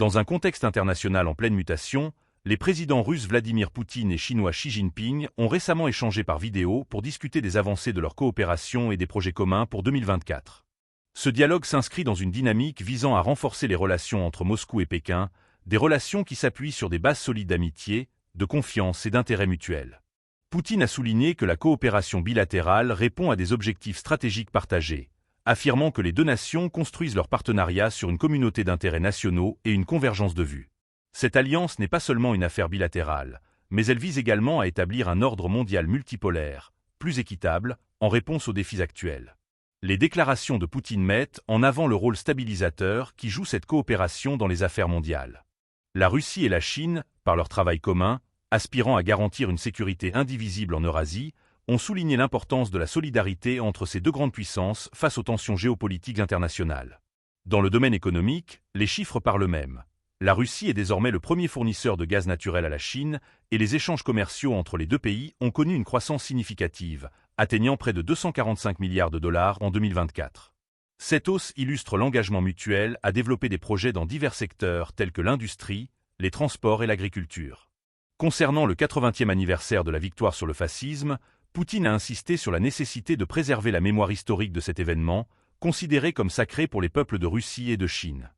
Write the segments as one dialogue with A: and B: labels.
A: Dans un contexte international en pleine mutation, les présidents russes Vladimir Poutine et chinois Xi Jinping ont récemment échangé par vidéo pour discuter des avancées de leur coopération et des projets communs pour 2024. Ce dialogue s'inscrit dans une dynamique visant à renforcer les relations entre Moscou et Pékin, des relations qui s'appuient sur des bases solides d'amitié, de confiance et d'intérêt mutuel. Poutine a souligné que la coopération bilatérale répond à des objectifs stratégiques partagés, affirmant que les deux nations construisent leur partenariat sur une communauté d'intérêts nationaux et une convergence de vues. Cette alliance n'est pas seulement une affaire bilatérale, mais elle vise également à établir un ordre mondial multipolaire, plus équitable, en réponse aux défis actuels. Les déclarations de Poutine mettent en avant le rôle stabilisateur qui joue cette coopération dans les affaires mondiales. La Russie et la Chine, par leur travail commun, aspirant à garantir une sécurité indivisible en Eurasie, ont souligné l'importance de la solidarité entre ces deux grandes puissances face aux tensions géopolitiques internationales. Dans le domaine économique, les chiffres parlent eux-mêmes. La Russie est désormais le premier fournisseur de gaz naturel à la Chine et les échanges commerciaux entre les deux pays ont connu une croissance significative, atteignant près de 245 milliards de dollars en 2024. Cette hausse illustre l'engagement mutuel à développer des projets dans divers secteurs tels que l'industrie, les transports et l'agriculture. Concernant le 80e anniversaire de la victoire sur le fascisme, Poutine a insisté sur la nécessité de préserver la mémoire historique de cet événement, considéré comme sacré pour les peuples de Russie et de Chine.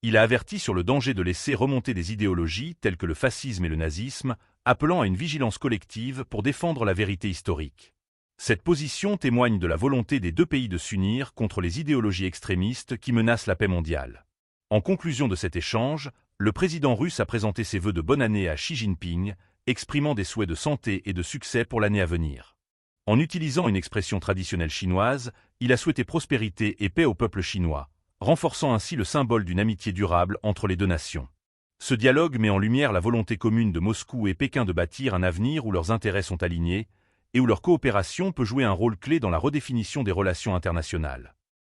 A: Il a averti sur le danger de laisser remonter des idéologies telles que le fascisme et le nazisme, appelant à une vigilance collective pour défendre la vérité historique. Cette position témoigne de la volonté des deux pays de s'unir contre les idéologies extrémistes qui menacent la paix mondiale. En conclusion de cet échange, le président russe a présenté ses vœux de bonne année à Xi Jinping, exprimant des souhaits de santé et de succès pour l'année à venir. En utilisant une expression traditionnelle chinoise, il a souhaité prospérité et paix au peuple chinois, renforçant ainsi le symbole d'une amitié durable entre les deux nations. Ce dialogue met en lumière la volonté commune de Moscou et Pékin de bâtir un avenir où leurs intérêts sont alignés et où leur coopération peut jouer un rôle clé dans la redéfinition des relations internationales.